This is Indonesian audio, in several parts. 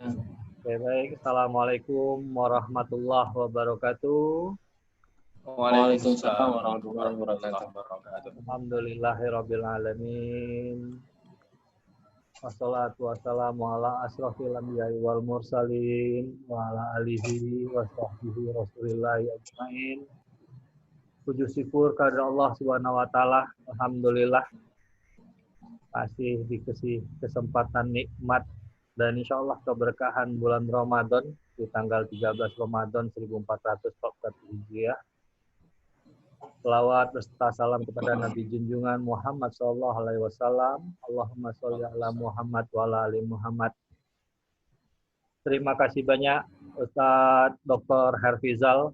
Oke, baik. Assalamualaikum warahmatullahi wabarakatuh. Waalaikumsalam warahmatullahi wabarakatuh. Alhamdulillahirabbil alamin. Wassalatu wassalamu ala asrofil anbiya'i wal mursalin wa ala alihi wa sahbihi rasulillahi ajmain. Puji syukur kepada Allah Subhanahu wa taala. Alhamdulillah masih dikasih kesempatan nikmat dan insya Allah keberkahan bulan Ramadan di tanggal 13 Ramadan 1441 Hijriah. Selawat beserta salam kepada Nabi junjungan Muhammad sallallahu alaihi wasallam. Allahumma sholli ala Muhammad wa ala ali Muhammad. Terima kasih banyak Ustadz Dr. Herfizal,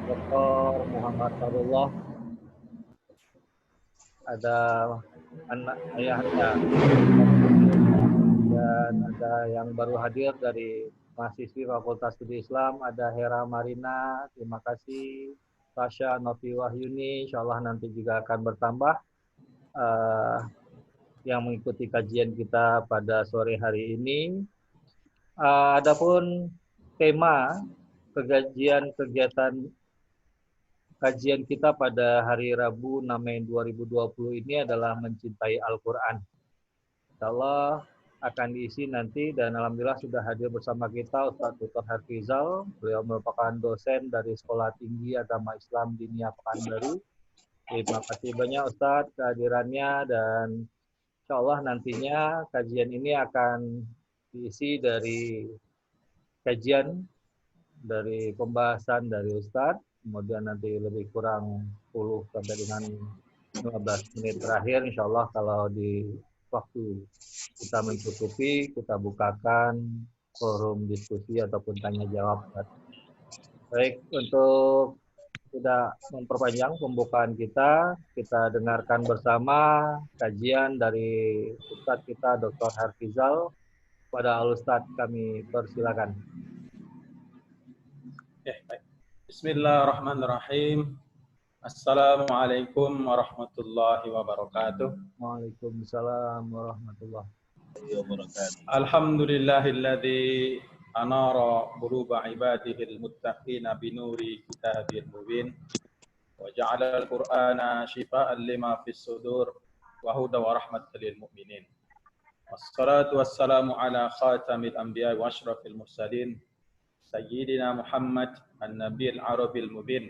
Dr. Muhammad Sarullah, ada anak ayahnya, dan ada yang baru hadir dari mahasiswi Fakultas Studi Islam, ada Hera Marina, terima kasih. Tasya Novi Wahyuni, insya Allah nanti juga akan bertambah yang mengikuti kajian kita pada sore hari ini. Adapun tema kajian kita pada hari Rabu 6 Mei 2020 ini adalah mencintai Al-Quran. Insya Allah akan diisi nanti dan alhamdulillah sudah hadir bersama kita Ustadz Dr. Herfizal. Beliau merupakan dosen dari Sekolah Tinggi Agama Islam Dinia Pekanbaru. Terima kasih banyak Ustadz kehadirannya dan insya Allah nantinya kajian ini akan diisi dari kajian dari pembahasan dari Ustadz, kemudian nanti lebih kurang 10 sampai dengan 15 menit terakhir insya Allah kalau di waktu kita mencukupi, kita bukakan forum diskusi ataupun tanya jawab. Baik, untuk tidak memperpanjang pembukaan kita dengarkan bersama kajian dari Ustadz kita Dr. Herfizal. Pada Al-Ustadz kami persilakan. Bismillahirrahmanirrahim. Assalamualaikum warahmatullahi wabarakatuh. Waalaikumsalam warahmatullahi wabarakatuh. Alhamdulillahilladzi anara quluba ibadihil muttaqina binuri kitabil mubin wa ja'ala al-Qur'ana shifaa'an lima fis sudur wa hudan wa rahmatan lil mu'minin. Wassalatu wassalamu ala khatamil anbiya wa asyrafil mursalin sayyidina Muhammad an-nabiyil arabil mubin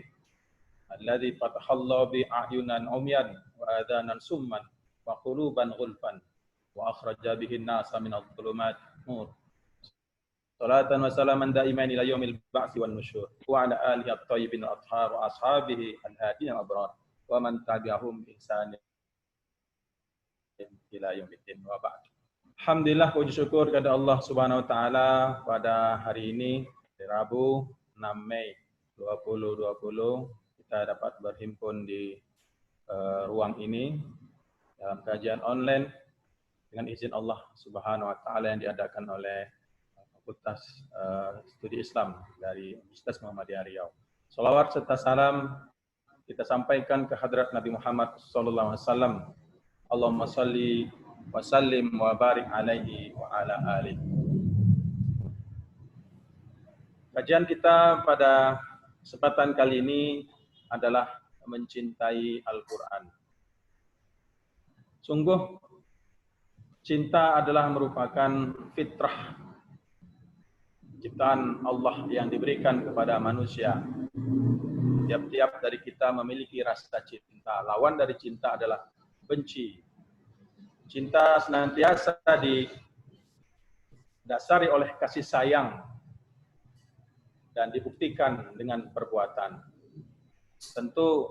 alladzi fatahallahu bi a'yunan umyan wa adhanan summan wa quluban ghulfan wa akhraja bihin nasa minadh dhulumat nur. Salatan wa salaman daiman ila yaumil ba'tsi wan nusyur wa ala alihi at-thayyibin al-athhar wa ashabihi al-hadin al-abrar wa man tabi'ahum bi ihsan ila yaumiddin wa ba'd. Alhamdulillah puji syukur kepada Allah Subhanahu wa taala pada hari ini Rabu 6 Mei 2020 kita dapat berhimpun di ruang ini dalam kajian online dengan izin Allah Subhanahu wa taala yang diadakan oleh Fakultas Studi Islam dari Universitas Muhammadiyah Riau. Salawat serta salam kita sampaikan ke hadrat Nabi Muhammad sallallahu alaihi wasallam. Allahumma shalli wa sallim wa barik alaihi wa ala alihi. Kajian kita pada kesempatan kali ini adalah mencintai Al-Quran. Sungguh, cinta adalah merupakan fitrah ciptaan Allah yang diberikan kepada manusia. Tiap-tiap dari kita memiliki rasa cinta. Lawan dari cinta adalah benci. Cinta senantiasa didasari oleh kasih sayang dan dibuktikan dengan perbuatan. Tentu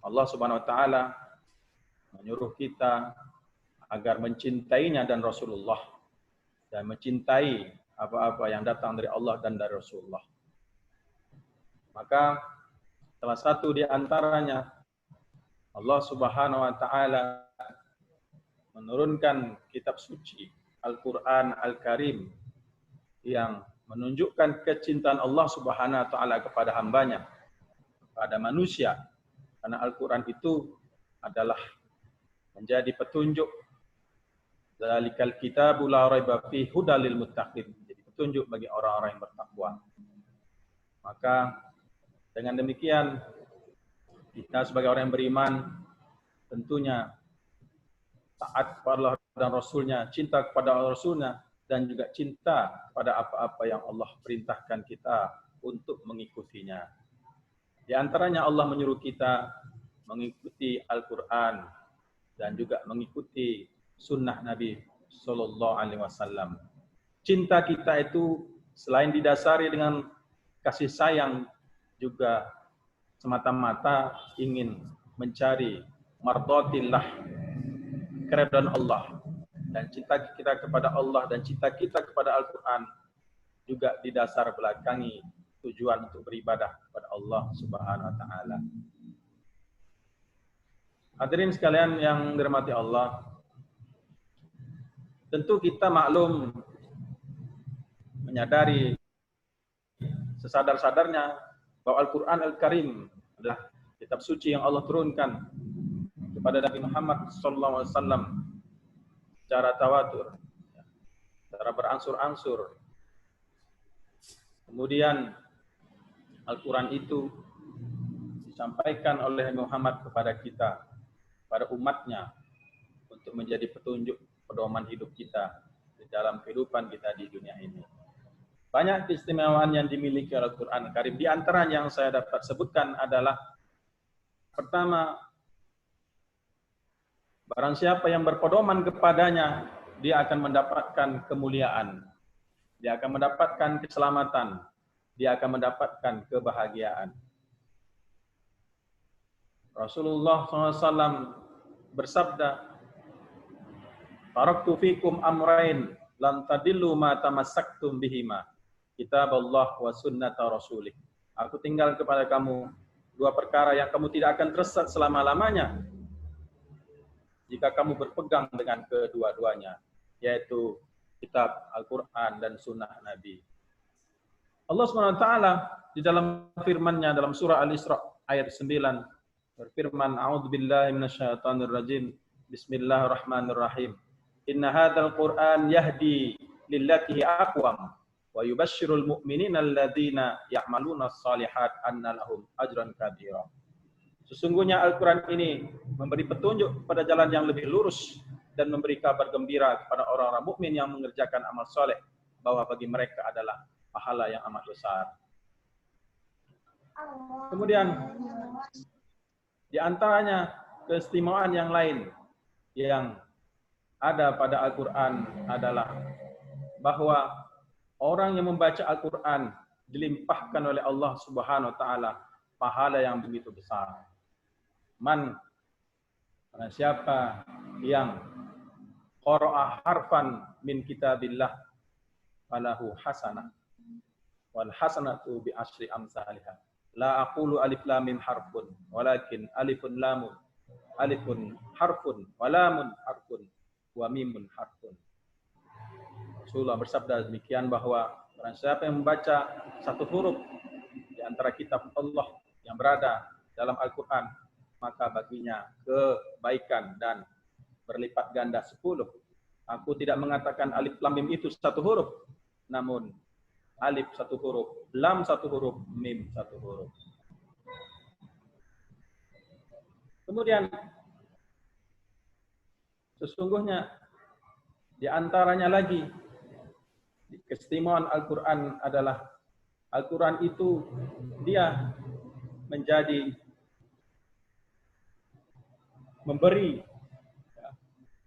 Allah Subhanahu wa taala menyuruh kita agar mencintainya dan Rasulullah dan mencintai apa-apa yang datang dari Allah dan dari Rasulullah. Maka salah satu di antaranya Allah Subhanahu wa taala menurunkan kitab suci Al-Qur'an Al-Karim yang menunjukkan kecintaan Allah Subhanahu wa taala kepada hambanya, kepada manusia. Karena Al-Quran itu adalah menjadi petunjuk Dzalikal kitabu la raiba fihi hudal lil muttaqin. Jadi petunjuk bagi orang-orang yang bertakwa. Maka dengan demikian kita sebagai orang yang beriman tentunya taat kepada Allah dan Rasulnya, cinta kepada Allah Rasulnya, dan juga cinta pada apa-apa yang Allah perintahkan kita untuk mengikutinya. Di antaranya Allah menyuruh kita mengikuti Al-Quran dan juga mengikuti sunnah Nabi Sallallahu Alaihi Wasallam. Cinta kita itu selain didasari dengan kasih sayang, juga semata-mata ingin mencari mardhatillah, keridhaan Allah, dan cinta kita kepada Allah dan cinta kita kepada Al-Quran juga didasar belakangi tujuan untuk beribadah kepada Allah Subhanahu Wa Taala. Hadirin sekalian yang dirahmati Allah, tentu kita maklum menyadari sesadar-sadarnya bahwa Al-Quran Al-Karim adalah kitab suci yang Allah turunkan kepada Nabi Muhammad SAW secara tawatur, secara berangsur-angsur. Kemudian Al-Quran itu disampaikan oleh Muhammad kepada kita, pada umatnya, untuk menjadi petunjuk pedoman hidup kita di dalam kehidupan kita di dunia ini. Banyak keistimewaan yang dimiliki Al-Quran Al-Karim. Di antara yang saya dapat sebutkan adalah, pertama, barang siapa yang berpedoman kepadanya, dia akan mendapatkan kemuliaan, dia akan mendapatkan keselamatan, dia akan mendapatkan kebahagiaan. Rasulullah SAW bersabda, "Taraktu fikum amrain lam tadillu ma tamassaktum bihima, kitaballah wa sunnata rasulih." Aku tinggal kepada kamu dua perkara yang kamu tidak akan tersesat selama-lamanya jika kamu berpegang dengan kedua-duanya, yaitu kitab Al-Quran dan sunnah Nabi. Allah SWT di dalam firman-Nya dalam surah Al-Isra ayat 9 berfirman, "A'udzubillahi minasyaitonirrajim. Bismillahirrahmanirrahim. Inna hadzal Qur'an yahdi lillati hiya aqwam wa yubashshirul mu'minina alladzina ya'maluna shalihat anna lahum ajran kabira." Sesungguhnya Al-Quran ini memberi petunjuk pada jalan yang lebih lurus dan memberi kabar gembira kepada orang-orang mukmin yang mengerjakan amal soleh bahwa bagi mereka adalah pahala yang amat besar. Kemudian di antaranya keistimewaan yang lain yang ada pada Al-Quran adalah bahwa orang yang membaca Al-Quran dilimpahkan oleh Allah Subhanahu Wa Taala pahala yang begitu besar. Siapa yang qara'a harfan min kitabillah falahu hasanah wal hasanatu bi asyri amsalihha. La aqulu alif lam mim harfun walakin alifun lamun, alifun harfun wa lamun harfun wa mimun harfun. Rasulullah bersabda demikian bahwa barang siapa yang membaca satu huruf di antara kitab Allah yang berada dalam Al-Quran, maka baginya kebaikan dan berlipat ganda 10. Aku tidak mengatakan alif lam mim itu satu huruf, namun alif satu huruf, lam satu huruf, mim satu huruf. Kemudian sesungguhnya di antaranya lagi keistimewaan Al-Quran adalah Al-Quran itu dia menjadi memberi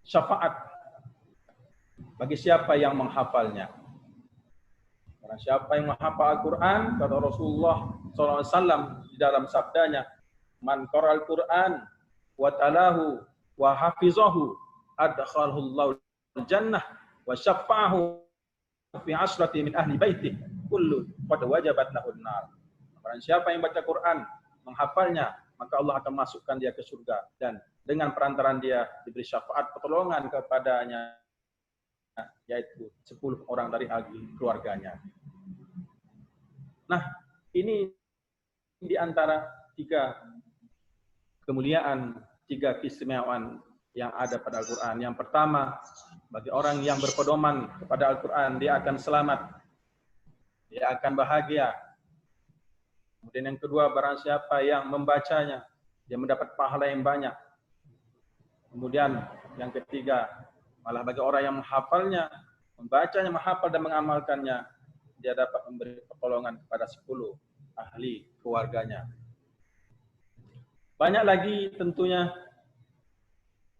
syafaat bagi siapa yang menghafalnya. Karena siapa yang menghafal Al-Quran, kata Rasulullah SAW di dalam sabdanya, "Man qara'al Quran wa talahu wa hafizahu adkhalahu Allahu al-jannah wa syafa'ahu fi asrati min ahli baiti kullu qad wajabat lahu an-nar." Barang siapa yang baca Quran, menghafalnya, maka Allah akan masukkan dia ke surga, dan dengan perantaraan dia diberi syafaat pertolongan kepadanya, yaitu 10 orang dari ahli keluarganya. Nah, ini di antara 3 kemuliaan, 3 keistimewaan yang ada pada Al-Quran. Yang pertama, bagi orang yang berpedoman kepada Al-Quran, dia akan selamat, dia akan bahagia. Kemudian yang kedua, barang siapa yang membacanya, dia mendapat pahala yang banyak. Kemudian yang ketiga, malah bagi orang yang menghafalnya, membacanya, menghafal dan mengamalkannya, dia dapat memberi pertolongan kepada 10 ahli keluarganya. Banyak lagi tentunya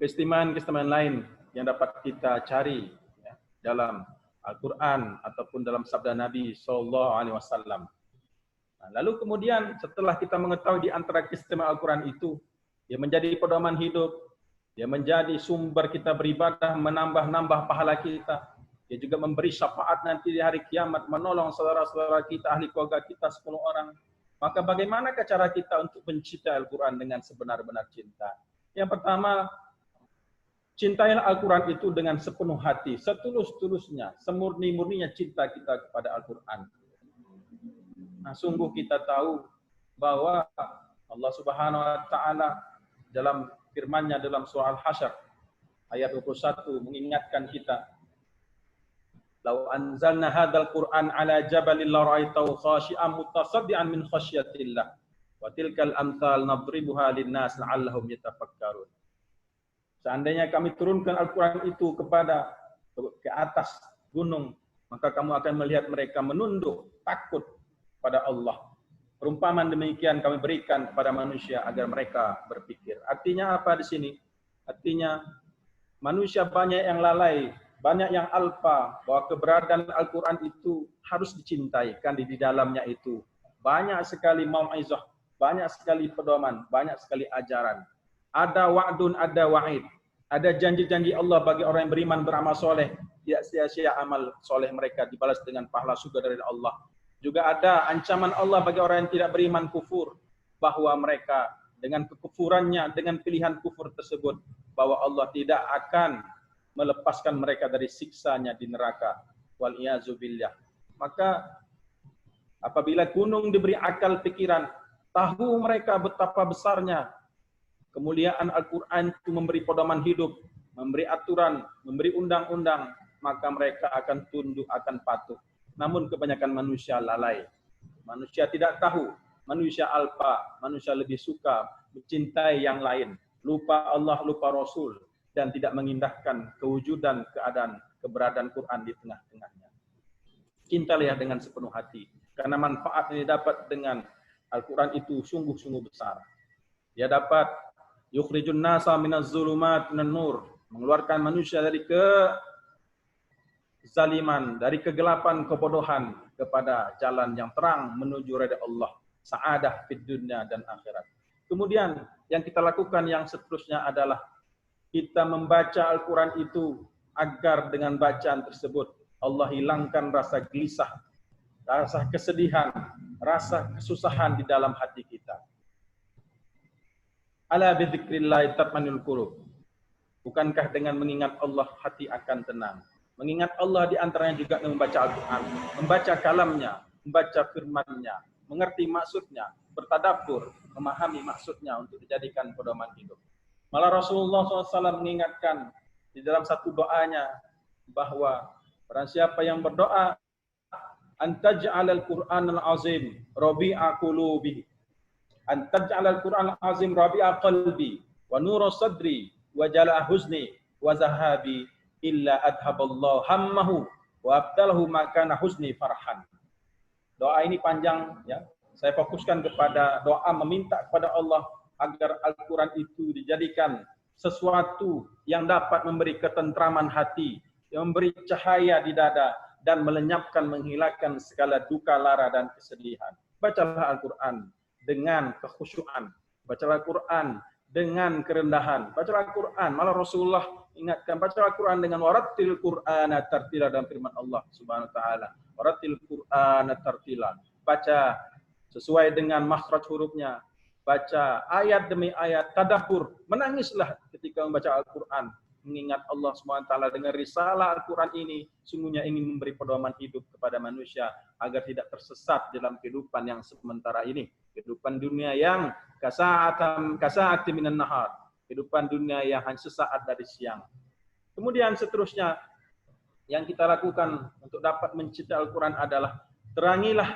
keistimewaan-keistimewaan lain yang dapat kita cari ya, dalam Al-Quran ataupun dalam sabda Nabi SAW. Nah, lalu kemudian setelah kita mengetahui di antara keistimewaan Al-Quran itu, dia menjadi pedoman hidup, dia menjadi sumber kita beribadah, menambah-nambah pahala kita. Dia juga memberi syafaat nanti di hari kiamat, menolong saudara-saudara kita, ahli keluarga kita 10 orang. Maka bagaimanakah cara kita untuk mencintai Al-Quran dengan sebenar-benar cinta? Yang pertama, cintailah Al-Quran itu dengan sepenuh hati, setulus-tulusnya, semurni-murninya cinta kita kepada Al-Quran. Nah, sungguh kita tahu bahwa Allah Subhanahu wa taala dalam firman-Nya dalam surah Al-Hasyr ayat 21 mengingatkan kita, "Lau anzalna hadzal Qur'an 'ala jabalin la ra'aitahu khashi'an mutasaddian min khasyatillah wa tilkal amsal nadribuha lin-nas la'allahum yatafakkarun." Seandainya kami turunkan Al-Quran itu ke atas gunung, maka kamu akan melihat mereka menunduk, takut pada Allah. Perumpamaan demikian kami berikan kepada manusia agar mereka berpikir. Artinya apa di sini? Artinya manusia banyak yang lalai, banyak yang alpa, bahwa keberadaan Al-Quran itu harus dicintai. Kan di dalamnya itu banyak sekali mau'izah, banyak sekali pedoman, banyak sekali ajaran. Ada wa'dun, ada wa'id. Ada janji-janji Allah bagi orang yang beriman, beramal soleh. Tidak sia-sia amal soleh mereka dibalas dengan pahala surga dari Allah. Juga ada ancaman Allah bagi orang yang tidak beriman, kufur. Bahwa mereka dengan kekufurannya, dengan pilihan kufur tersebut, bahwa Allah tidak akan melepaskan mereka dari siksanya di neraka. Wal-iyazubillah. Maka apabila gunung diberi akal pikiran, tahu mereka betapa besarnya kemuliaan Al-Quran itu memberi pedoman hidup, memberi aturan, memberi undang-undang, maka mereka akan tunduk, akan patuh. Namun kebanyakan manusia lalai. Manusia tidak tahu, manusia alpa, manusia lebih suka mencintai yang lain. Lupa Allah, lupa Rasul, dan tidak mengindahkan kewujudan, keadaan, keberadaan Quran di tengah-tengahnya. Cintailah dengan sepenuh hati, karena manfaat yang didapat dengan Al-Quran itu sungguh-sungguh besar. Dia dapat yukhrijun nasa minaz zulumat minan nur, mengeluarkan manusia dari kezaliman, dari kegelapan, kebodohan kepada jalan yang terang menuju ridha Allah, sa'adah fid dunya dan akhirat. Kemudian yang kita lakukan yang seterusnya adalah kita membaca Al-Quran itu agar dengan bacaan tersebut Allah hilangkan rasa gelisah, rasa kesedihan, rasa kesusahan di dalam hati kita. Ala bidzikrillah tatma'innul qulub. Bukankah dengan mengingat Allah hati akan tenang? Mengingat Allah di antaranya juga membaca Al-Quran, membaca kalamnya, membaca firman-Nya, mengerti maksudnya, bertadabbur, memahami maksudnya untuk dijadikan pedoman hidup. Malah Rasulullah SAW mengingatkan di dalam satu doanya bahwa barang siapa yang berdoa antaj'alal Qur'anal azim rabi'a qulubi, antaj'alal Qur'anal azim rabi'a qalbi wa nura sadri wa jala'a huzni wa zahabi illa adhaballahu hammahu wa abdalahu makana huzni farhan. Doa ini panjang ya. Saya fokuskan kepada doa meminta kepada Allah agar Al-Quran itu dijadikan sesuatu yang dapat memberi ketentraman hati, yang memberi cahaya di dada dan melenyapkan, menghilangkan segala duka, lara dan kesedihan. Bacalah Al-Quran dengan kekhusyuan, bacalah Al-Quran dengan kerendahan, bacalah Al-Quran. Malah Rasulullah ingatkan, bacalah Al-Quran dengan warattil Qur'ana tartila, dalam firman Allah Subhanahu wa taala. Warattil Qur'ana tartila. Baca sesuai dengan makhraj hurufnya. Baca ayat demi ayat, tadabbur. Menangislah ketika membaca Al-Quran. Mengingat Allah Subhanahu wa taala dengan risalah Al-Quran ini sungguhnya ingin memberi pedoman hidup kepada manusia agar tidak tersesat dalam kehidupan yang sementara ini. Kehidupan dunia yang kasa'ati minan nahar. kehidupan dunia yang hanya sesaat dari siang. Kemudian seterusnya yang kita lakukan untuk dapat mencintai Al-Quran adalah terangilah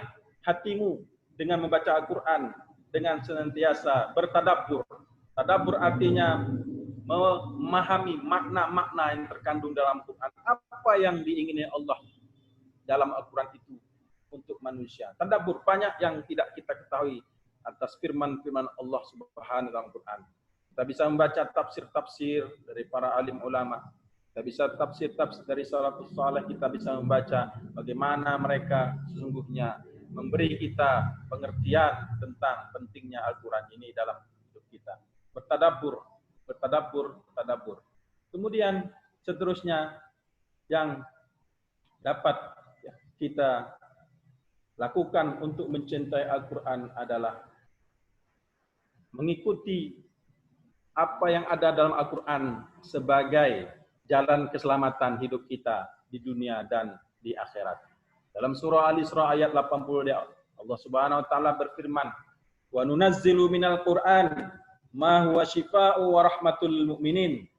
hatimu dengan membaca Al-Quran, dengan senantiasa bertadabbur. Tadabbur artinya memahami makna-makna yang terkandung dalam Quran. Apa yang diingini Allah dalam Al-Quran itu untuk manusia. Tadabbur banyak yang tidak kita ketahui atas firman-firman Allah Subhanahu dalam Quran. Kita bisa membaca tafsir-tafsir dari para alim ulama. Kita bisa tafsir-tafsir dari salafus saleh. Kita bisa membaca bagaimana mereka sesungguhnya memberi kita pengertian tentang pentingnya Al-Quran ini dalam hidup kita. Bertadabbur, bertadabbur, bertadabbur. Kemudian seterusnya yang dapat kita lakukan untuk mencintai Al-Quran adalah mengikuti apa yang ada dalam Al-Quran sebagai jalan keselamatan hidup kita di dunia dan di akhirat. Dalam surah Al-Isra ayat 80 Allah Subhanahu wa taala berfirman, "Wa nunazzilu minal Qur'an ma huwa syifaa'u wa rahmatul mu'minin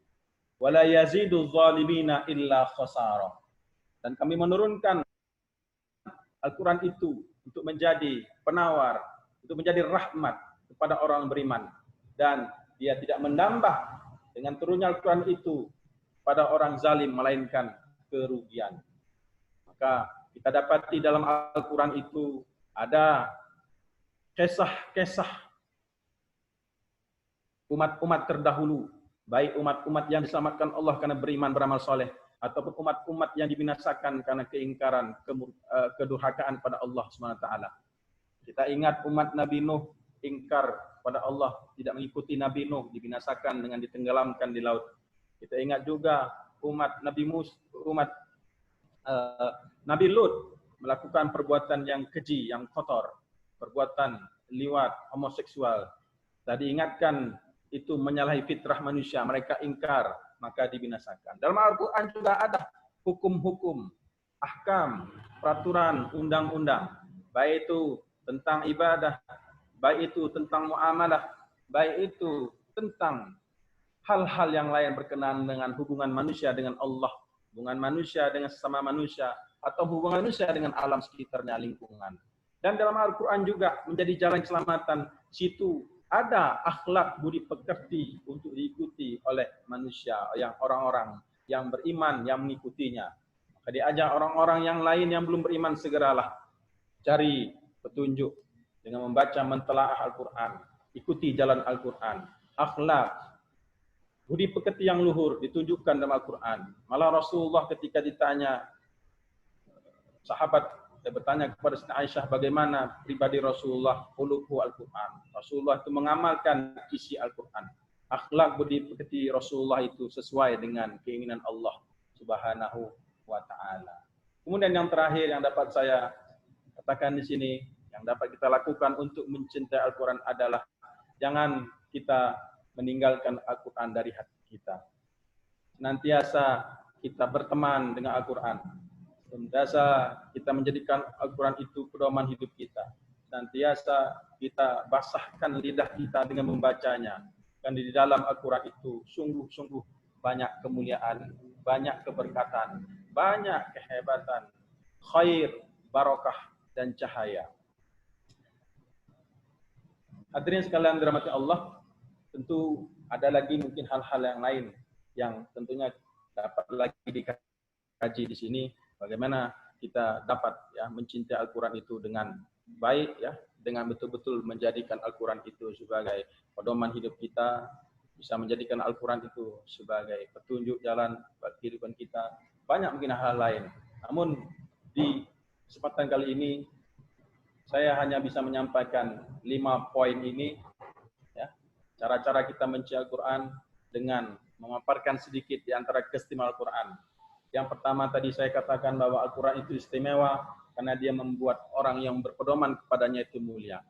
wa la yazidu zalimina illa khasara." Dan kami menurunkan Al-Quran itu untuk menjadi penawar, untuk menjadi rahmat kepada orang beriman, dan dia tidak menambah dengan turunnya Al-Quran itu pada orang zalim melainkan kerugian. Maka kita dapati dalam Al-Quran itu ada kisah-kisah umat-umat terdahulu, baik umat-umat yang diselamatkan Allah karena beriman beramal soleh, ataupun umat-umat yang dibinasakan karena keingkaran, kedurhakaan pada Allah SWT. Kita ingat umat Nabi Nuh ingkar pada Allah, tidak mengikuti Nabi Nuh, dibinasakan dengan ditenggelamkan di laut. Kita ingat juga umat Nabi Nabi Lut melakukan perbuatan yang keji, yang kotor, perbuatan liwat, homoseksual. Tadi ingatkan itu menyalahi fitrah manusia, mereka ingkar, maka dibinasakan. Dalam Al-Quran juga ada hukum-hukum, ahkam, peraturan, undang-undang, baik itu tentang ibadah, baik itu tentang muamalah, baik itu tentang hal-hal yang lain berkenaan dengan hubungan manusia dengan Allah, hubungan manusia dengan sesama manusia, atau hubungan manusia dengan alam sekitarnya, lingkungan. Dan dalam Al-Quran juga menjadi jalan keselamatan. Situ ada akhlak budi pekerti untuk diikuti oleh manusia, yang orang-orang yang beriman yang mengikutinya. Maka diajak orang-orang yang lain yang belum beriman, segeralah cari petunjuk dengan membaca, mentelaah Al-Quran, ikuti jalan Al-Quran. Akhlak budi pekerti yang luhur ditunjukkan dalam Al-Quran. Malah Rasulullah ketika ditanya, sahabat bertanya kepada Siti Aisyah bagaimana pribadi Rasulullah, khuluquhu Al-Quran. Rasulullah itu mengamalkan isi Al-Quran. Akhlak budi pekerti Rasulullah itu sesuai dengan keinginan Allah Subhanahu wa taala. Kemudian yang terakhir yang dapat saya katakan di sini, yang dapat kita lakukan untuk mencintai Al-Quran adalah jangan kita meninggalkan Al-Quran dari hati kita. Senantiasa kita berteman dengan Al-Quran. Senantiasa kita menjadikan Al-Quran itu pedoman hidup kita. Senantiasa kita basahkan lidah kita dengan membacanya. Dan di dalam Al-Quran itu sungguh-sungguh banyak kemuliaan, banyak keberkatan, banyak kehebatan, khair, barokah, dan cahaya. Hadirin sekalian dirahmati Allah, tentu ada lagi mungkin hal-hal yang lain yang tentunya dapat lagi dikaji di sini, bagaimana kita dapat ya mencintai Al-Quran itu dengan baik ya, dengan betul-betul menjadikan Al-Quran itu sebagai pedoman hidup kita, bisa menjadikan Al-Quran itu sebagai petunjuk jalan bagi kehidupan kita. Banyak mungkin hal lain. Namun di kesempatan kali ini saya hanya bisa menyampaikan 5 poin ini. Cara-cara kita mencintai Al-Quran dengan memaparkan sedikit di antara keistimewaan Al-Quran. Yang pertama tadi saya katakan bahwa Al-Quran itu istimewa karena dia membuat orang yang berpedoman kepadanya itu mulia.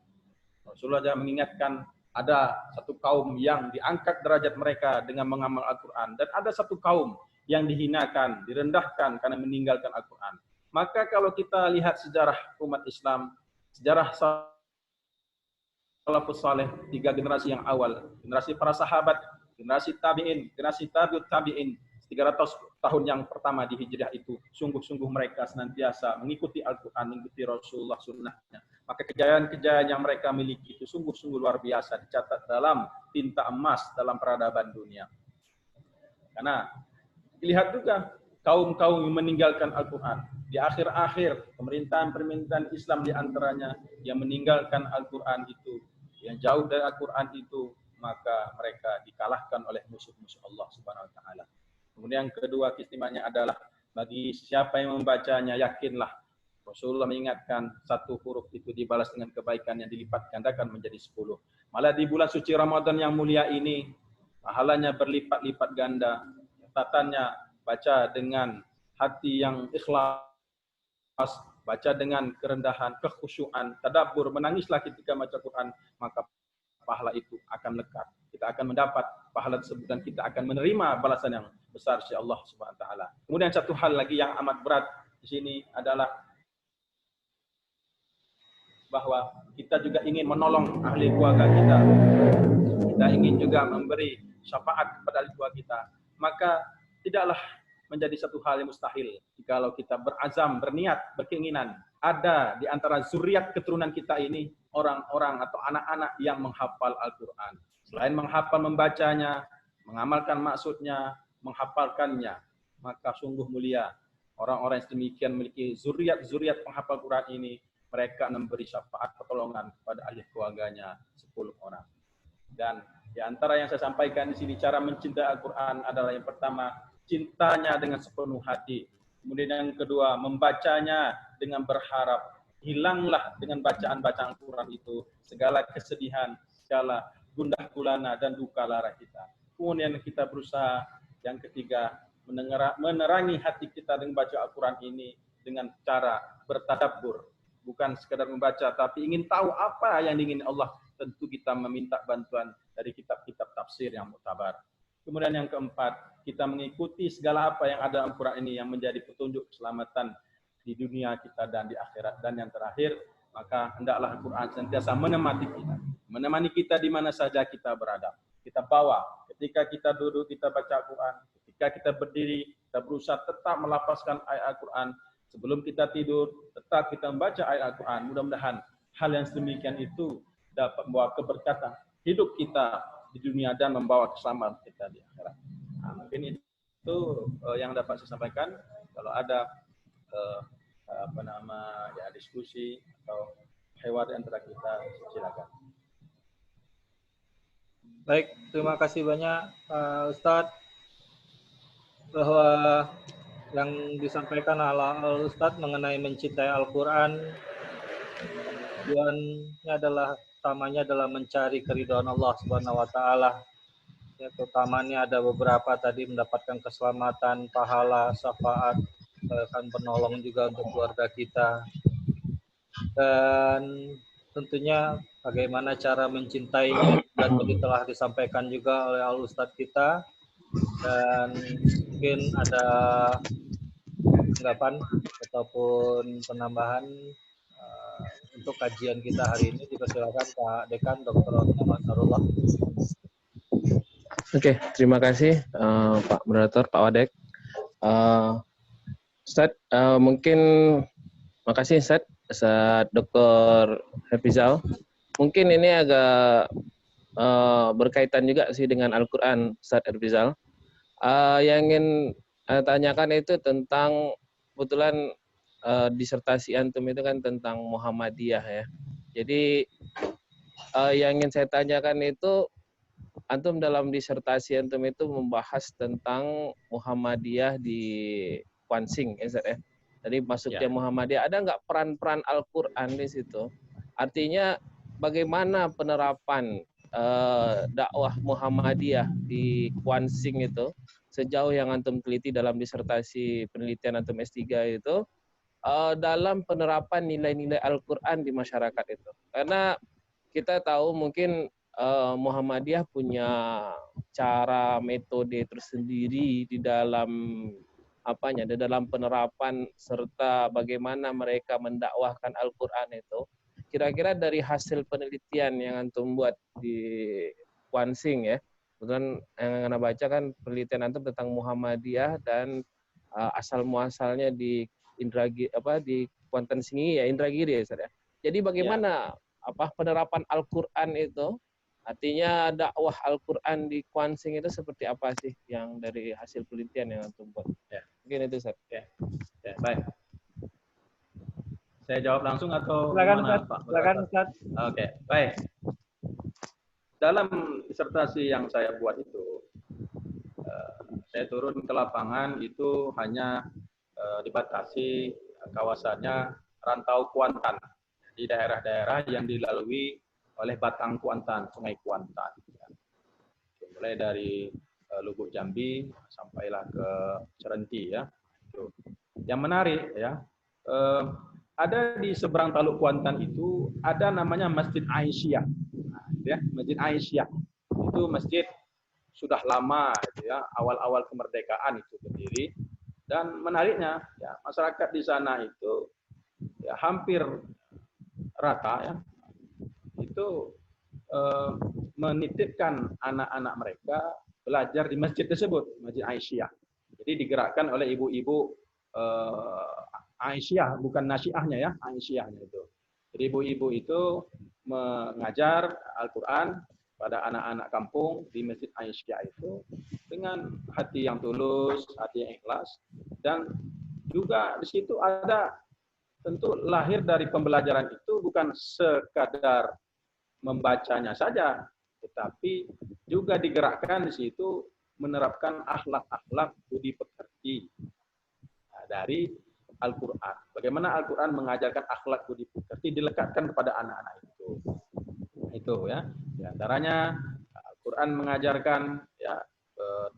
Rasulullah juga mengingatkan ada satu kaum yang diangkat derajat mereka dengan mengamal Al-Quran. Dan ada satu kaum yang dihinakan, direndahkan karena meninggalkan Al-Quran. Maka kalau kita lihat sejarah umat Islam, sejarah salafus saleh, 3 generasi yang awal, generasi para sahabat generasi tabi'in, generasi tabi'ut tabi'in, 300 tahun yang pertama di hijrah itu, sungguh-sungguh mereka senantiasa mengikuti Al-Quran, mengikuti Rasulullah sunnahnya. Maka kejayaan-kejayaan yang mereka miliki itu sungguh-sungguh luar biasa, dicatat dalam tinta emas dalam peradaban dunia. Karena dilihat juga kaum-kaum yang meninggalkan Al-Quran. Di akhir-akhir pemerintahan-pemerintahan Islam di antaranya yang meninggalkan Al-Quran itu, yang jauh dari Al-Quran itu, maka mereka dikalahkan oleh musuh-musuh Allah Subhanahu wa taala. Kemudian yang kedua keistimewaannya adalah bagi siapa yang membacanya, yakinlah Rasulullah mengingatkan satu huruf itu dibalas dengan kebaikan yang dilipat gandakan menjadi 10. Malah di bulan suci Ramadan yang mulia ini, pahalanya berlipat-lipat ganda. Catatannya baca dengan hati yang ikhlas, baca dengan kerendahan, kekhusyuan, tadabbur, menangislah ketika baca Quran, maka pahala itu akan lekat. Kita akan mendapat pahala tersebut dan kita akan menerima balasan yang besar dari Allah Subhanahu wa taala. Kemudian satu hal lagi yang amat berat di sini adalah bahwa kita juga ingin menolong ahli keluarga kita. Kita ingin juga memberi syafaat kepada ahli keluarga kita. Maka tidaklah menjadi satu hal yang mustahil jikalau kita berazam, berniat, berkeinginan ada di antara zuriat keturunan kita ini orang-orang atau anak-anak yang menghafal Al-Quran. Selain menghafal membacanya, mengamalkan maksudnya, menghafalkannya, maka sungguh mulia orang-orang yang demikian memiliki zuriat penghafal Quran ini. Mereka memberi syafaat pertolongan kepada ahli keluarganya 10 orang. Dan di antara yang saya sampaikan di sini cara mencintai Al-Quran adalah yang pertama, cintanya dengan sepenuh hati. Kemudian yang kedua, membacanya dengan berharap. Hilanglah dengan bacaan-bacaan Al-Quran itu segala kesedihan, segala gundah gulana dan duka lara kita. Kemudian kita berusaha yang ketiga, menerangi hati kita dengan baca Al-Quran ini dengan cara bertadabbur. Bukan sekadar membaca, tapi ingin tahu apa yang diingini Allah. Tentu kita meminta bantuan dari kitab-kitab tafsir yang muktabar. Kemudian yang keempat, kita mengikuti segala apa yang ada Al-Quran ini yang menjadi petunjuk keselamatan di dunia kita dan di akhirat. Dan yang terakhir, maka hendaklah Al-Quran senantiasa menemani kita di mana saja kita berada. Kita bawa, ketika kita duduk, kita baca Al-Quran. Ketika kita berdiri, kita berusaha tetap melafazkan ayat Al-Quran. Sebelum kita tidur, tetap kita membaca ayat Al-Quran. Mudah-mudahan hal yang sedemikian itu dapat membawa keberkatan hidup kita di dunia dan membawa keselamatan kita di akhirat. Nah, mungkin itu yang dapat saya sampaikan. Kalau ada diskusi atau hewar antara kita, silakan. Baik, terima kasih banyak Ustadz, bahwa yang disampaikan oleh Ustadz mengenai mencintai Al-Quran, tujuannya adalah utamanya adalah mencari keridhaan Allah Subhanahu wa taala. Ya, utamanya ada beberapa tadi, mendapatkan keselamatan, pahala, syafaat, akan penolong juga untuk keluarga kita. Dan tentunya bagaimana cara mencintainya dan tadi telah disampaikan juga oleh Al-Ustadz kita. Dan mungkin ada tanggapan ataupun penambahan untuk kajian kita hari ini, dipersilakan Pak Dekan Dr. Muhammad Sarullah. Oke, terima kasih Pak Moderator, Pak Wadek. Ustadz, mungkin makasih Ustadz Dr. Hafizal. Mungkin ini agak berkaitan juga sih dengan Al-Quran, Ustadz Hafizal. Yang ingin tanyakan itu tentang, kebetulan disertasi antum itu kan tentang Muhammadiyah ya. Jadi yang ingin saya tanyakan itu, antum dalam disertasi antum itu membahas tentang Muhammadiyah di Kwansin, ya. Jadi masuknya Muhammadiyah, ada nggak peran-peran Al-Quran di situ? Artinya bagaimana penerapan dakwah Muhammadiyah di Kwansin itu sejauh yang antum teliti dalam disertasi penelitian antum S3 itu, dalam penerapan nilai-nilai Al-Quran di masyarakat itu. Karena kita tahu mungkin Muhammadiyah punya cara metode tersendiri di dalam di dalam penerapan serta bagaimana mereka mendakwahkan Al-Quran itu. Kira-kira dari hasil penelitian yang antum buat di Kwansin ya, Kemudian yang Anda baca kan penelitian antum tentang Muhammadiyah dan asal muasalnya di di Kuantan Singi ya, Indragiri ya, Ustaz ya. Jadi bagaimana penerapan Al-Qur'an itu, artinya dakwah Al-Qur'an di Kuansing itu seperti apa sih yang dari hasil penelitian yang antum buat? Ya. Mungkin itu, Ustaz. Ya, baik. Saya jawab langsung atau Silakan, gimana, Ustaz. Pak? Silakan, Ustaz. Oke, baik. Dalam disertasi yang saya buat itu, saya turun ke lapangan itu hanya dibatasi kawasannya rantau Kuantan di daerah-daerah yang dilalui oleh batang Kuantan, Sungai Kuantan. Mulai dari Lubuk Jambi sampailah ke Serenti ya. Itu. Yang menarik ya, ada di seberang Taluk Kuantan itu ada namanya Masjid Aisyah. Ya, Masjid Aisyah itu masjid sudah lama ya, awal-awal kemerdekaan itu berdiri, dan menariknya ya, masyarakat di sana itu ya hampir rata ya, itu menitipkan anak-anak mereka belajar di masjid tersebut, Masjid Aisyah. Jadi digerakkan oleh ibu-ibu Aisyah, bukan Nasyiahnya ya, Aisyahnya itu. Jadi ibu-ibu itu mengajar Al-Quran pada anak-anak kampung di Masjid Aisyah itu dengan hati yang tulus, hati yang ikhlas, dan juga di situ ada tentu lahir dari pembelajaran itu bukan sekadar membacanya saja, tetapi juga digerakkan di situ menerapkan akhlak-akhlak budi pekerti dari Al-Quran. Bagaimana Al-Quran mengajarkan akhlak budi pekerti dilekatkan kepada anak-anak itu. Itu ya. Di antaranya Al-Quran mengajarkan ya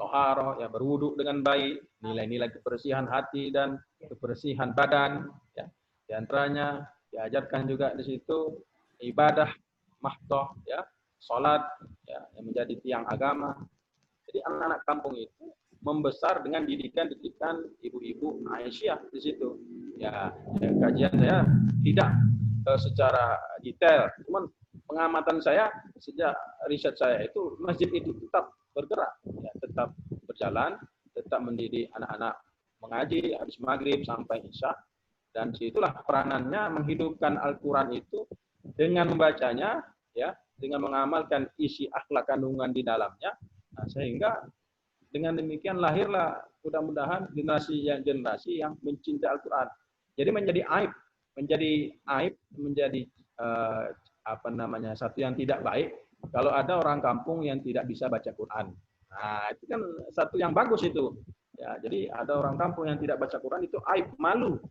toharoh, ya berwudu dengan baik, nilai-nilai kebersihan hati dan kebersihan badan. Ya. Di antaranya diajarkan juga di situ ibadah mahdoh, ya, sholat, ya, yang menjadi tiang agama. Jadi anak-anak kampung itu membesar dengan didikan-didikan ibu-ibu Aisyah di situ. Ya, kajian saya tidak secara detail, cuman pengamatan saya sejak riset saya itu masjid itu tetap bergerak, ya, tetap berjalan, tetap mendidik anak-anak mengaji habis maghrib sampai isya, dan situlah peranannya menghidupkan Al-Quran itu dengan membacanya, ya, dengan mengamalkan isi akhlak kandungan di dalamnya, nah, sehingga dengan demikian lahirlah mudah-mudahan generasi yang mencintai Al-Quran. Jadi menjadi aib, menjadi satu yang tidak baik kalau ada orang kampung yang tidak bisa baca Quran. Nah, itu kan satu yang bagus itu. Ya, jadi ada orang kampung yang tidak baca Quran itu aib, malu.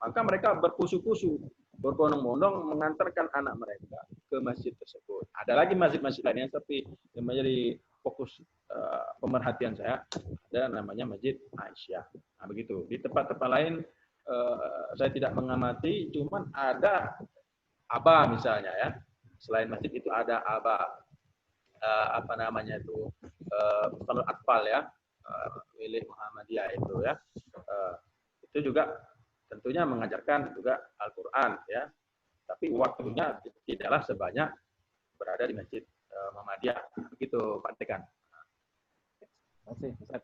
Maka mereka berkusu-kusu, berbondong-bondong mengantarkan anak mereka ke masjid tersebut. Ada lagi masjid-masjid lainnya, tapi yang menjadi fokus pemerhatian saya ada namanya Masjid Aisyah. Nah, begitu. Di tempat-tempat lain saya tidak mengamati, cuman ada Aba misalnya ya. Selain masjid itu ada Aba Salul Atfal ya, milik Muhammadiyah itu ya. Itu juga tentunya mengajarkan juga Al-Quran ya. Tapi waktunya tidaklah sebanyak berada di Masjid Muhammadiyah. Begitu Pak Tekan. Terima kasih, Ustaz.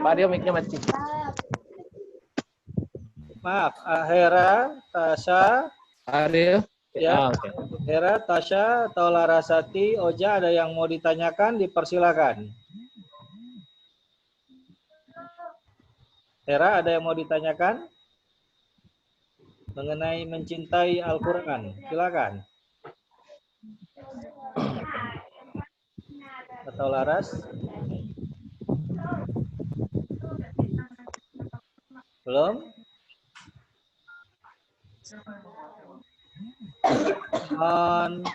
Pak Dio, mic-nya mati. Maaf, Hera, Tasya, Rio. ya, Okay. Hera, Tasya, atau Larasati, Oja, ada yang mau ditanyakan, dipersilakan. Hera, ada yang mau ditanyakan mengenai mencintai Al-Quran? Silakan. Atau Laras? Belum? Mohon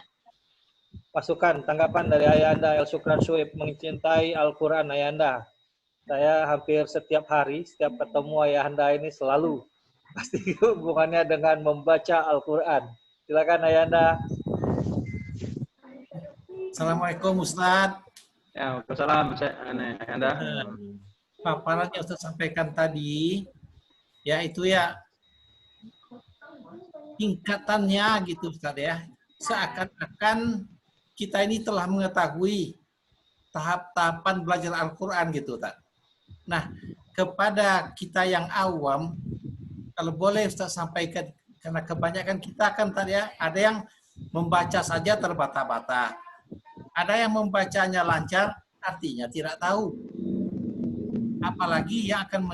masukan, tanggapan dari Ayanda El Syukran Syuib mencintai Al-Quran. Ayanda, saya hampir setiap hari, setiap ketemu Ayanda ini selalu pasti hubungannya dengan membaca Al-Quran. Silakan Ayanda. Assalamualaikum Ustaz. Ya, Waalaikumsalam Ayanda. Paparan yang Ustaz sampaikan tadi, ya itu ya tingkatannya gitu Ustaz ya. Seakan-akan kita ini telah mengetahui tahap-tahapan belajar Al-Quran gitu Ustaz. Nah, kepada kita yang awam, kalau boleh Ustaz sampaikan, karena kebanyakan kita kan tadi ya, ada yang membaca saja terbata-bata. Ada yang membacanya lancar, artinya tidak tahu. Apalagi yang akan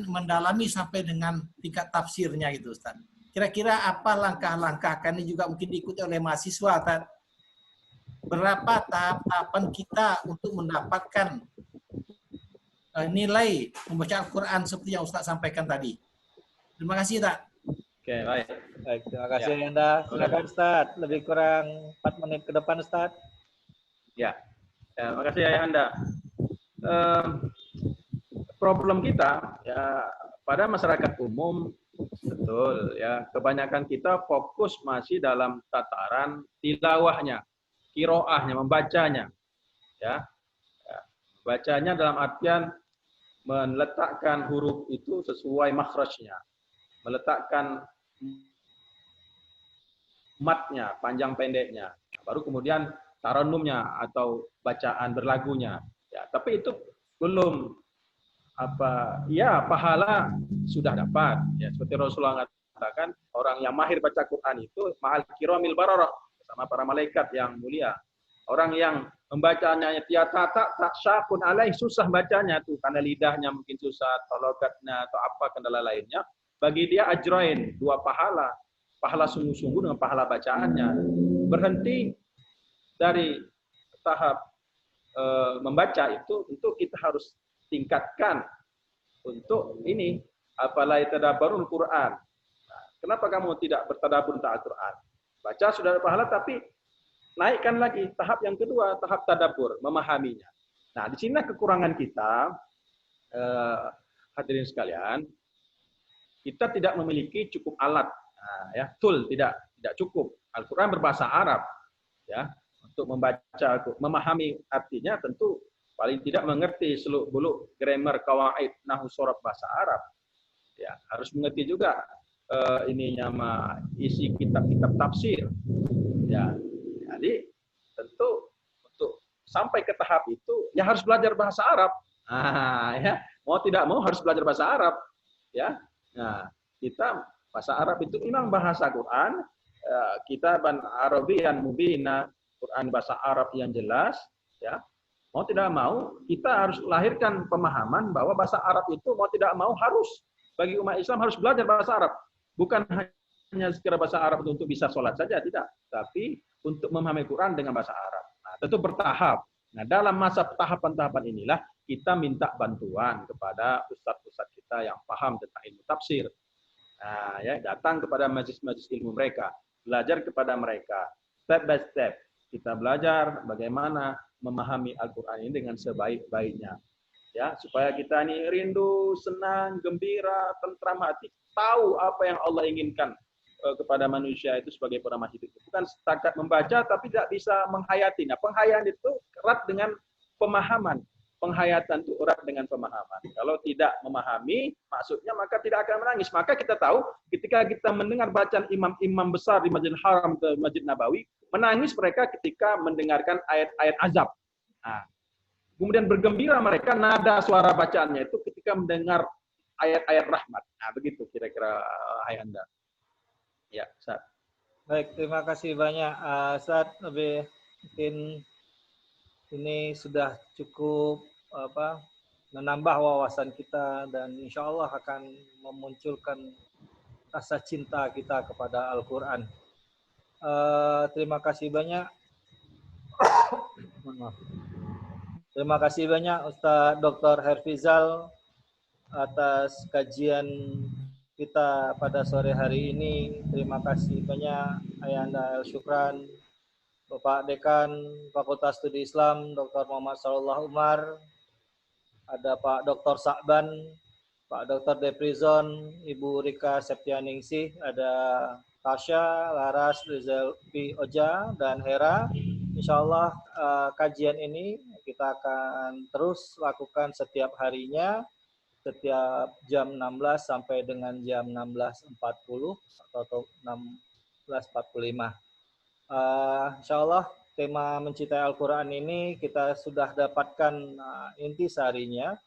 mendalami sampai dengan tingkat tafsirnya gitu Ustaz. Kira-kira apa langkah-langkah, karena juga mungkin diikuti oleh mahasiswa Ustaz. Berapa tahap-tahapan kita untuk mendapatkan nilai membaca Al-Quran seperti yang Ustaz sampaikan tadi. Terima kasih Ustaz. Oke, baik. Baik, terima kasih Ayanda. Silakan Ustaz, lebih kurang 4 menit ke depan Ustaz. Ya, terima kasih Ayanda. Problem kita ya pada masyarakat umum betul ya, kebanyakan kita fokus masih dalam tataran tilawahnya, qiraahnya, membacanya ya. Bacanya dalam artian meletakkan huruf itu sesuai makhrajnya, meletakkan matnya, panjang pendeknya, baru kemudian taranumnya atau bacaan berlagunya ya. Tapi itu belum pahala sudah dapat ya, seperti Rasulullah mengatakan orang yang mahir baca Quran itu ma'al kiramil bararah, bersama para malaikat yang mulia. Orang yang membacanya tak syakun alaih, susah bacanya tuh karena lidahnya mungkin susah, tologatnya atau apa kendala lainnya, bagi dia ajrain, 2 pahala, pahala sungguh-sungguh dengan pahala bacaannya. Berhenti dari tahap membaca itu tentu kita harus tingkatkan untuk ini, apalai tadabbarul Quran. Nah, kenapa kamu tidak bertadabbur tentang Al-Quran? Baca sudah ada pahala, tapi naikkan lagi tahap yang kedua, tahap tadabbur, memahaminya. Nah, di sini kekurangan kita, hadirin sekalian, kita tidak memiliki cukup alat, ya, tool tidak cukup. Al-Quran berbahasa Arab, ya, untuk membaca, memahami artinya tentu paling tidak mengerti seluk-beluk grammar, kawaid, nahwu, sorab bahasa Arab. Ya, harus mengerti juga isi kitab-kitab tafsir. Ya, jadi tentu untuk sampai ke tahap itu ya harus belajar bahasa Arab. Ya, mau tidak mau harus belajar bahasa Arab. Ya, nah kita bahasa Arab itu memang bahasa Quran, kitaban Arabiyyan mubina, Quran bahasa Arab yang jelas. Ya, mau tidak mau kita harus lahirkan pemahaman bahwa bahasa Arab itu mau tidak mau harus, bagi umat Islam harus belajar bahasa Arab. Bukan hanya sekedar bahasa Arab untuk bisa sholat saja, tidak. Tapi untuk memahami Quran dengan bahasa Arab. Nah, tentu bertahap. Nah, dalam masa tahapan-tahapan inilah kita minta bantuan kepada ustadz-ustadz kita yang paham tentang ilmu tafsir. Nah, ya, datang kepada majelis-majelis ilmu mereka, belajar kepada mereka, step by step. Kita belajar bagaimana memahami Al-Quran ini dengan sebaik-baiknya. Ya, supaya kita ini rindu, senang, gembira, tentram hati, tahu apa yang Allah inginkan kepada manusia itu sebagai peramah hidup. Bukan setakat membaca tapi tidak bisa menghayati. Nah, penghayatan itu erat dengan pemahaman. Penghayatan itu erat dengan pemahaman. Kalau tidak memahami maksudnya maka tidak akan menangis. Maka kita tahu ketika kita mendengar bacaan imam-imam besar di Masjidil Haram ke Masjid Nabawi, menangis mereka ketika mendengarkan ayat-ayat azab. Nah, kemudian bergembira mereka, nada suara bacaannya itu ketika mendengar ayat-ayat rahmat. Nah, begitu kira-kira Ayanda. Ya, Ustaz. Baik, terima kasih banyak Ustaz. Lebih mungkin ini sudah cukup menambah wawasan kita dan insya Allah akan memunculkan rasa cinta kita kepada Al-Quran. Terima kasih banyak. Terima kasih banyak Ustaz Dr. Herfizal atas kajian kita pada sore hari ini. Terima kasih banyak Ayanda El Syukran, Bapak Dekan Fakultas Studi Islam, Dr. Muhammad Sallallahu Umar, ada Pak Dr. Sa'ban, Pak Dr. Deprizon, Ibu Rika Septianingsih, ada Tasya, Laras, Rizalfi Oja, dan Hera. Insya Allah kajian ini kita akan terus lakukan setiap harinya, setiap jam 16 sampai dengan jam 16.40 atau 16.45. Insya Allah tema mencintai Al-Quran ini kita sudah dapatkan inti seharinya,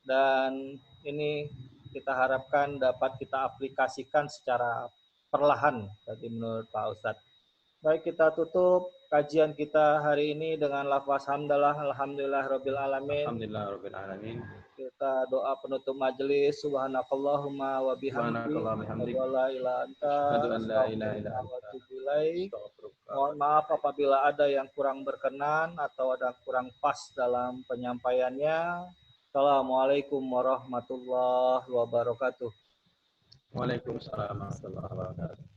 dan ini kita harapkan dapat kita aplikasikan secara perlahan tadi menurut Pak Ustadz. Baik, kita tutup kajian kita hari ini dengan lafaz hamdalah, alhamdulillah rabbil alamin. Alhamdulillah rabbil alamin. Kita doa penutup majelis. Subhanakallahumma wa bihamdik, asyhadu an la ilaha illa anta, mohon maaf apabila ada yang kurang berkenan atau ada kurang pas dalam penyampaiannya. Assalamualaikum warahmatullahi wabarakatuh. Waalaikumsalam warahmatullahi wabarakatuh.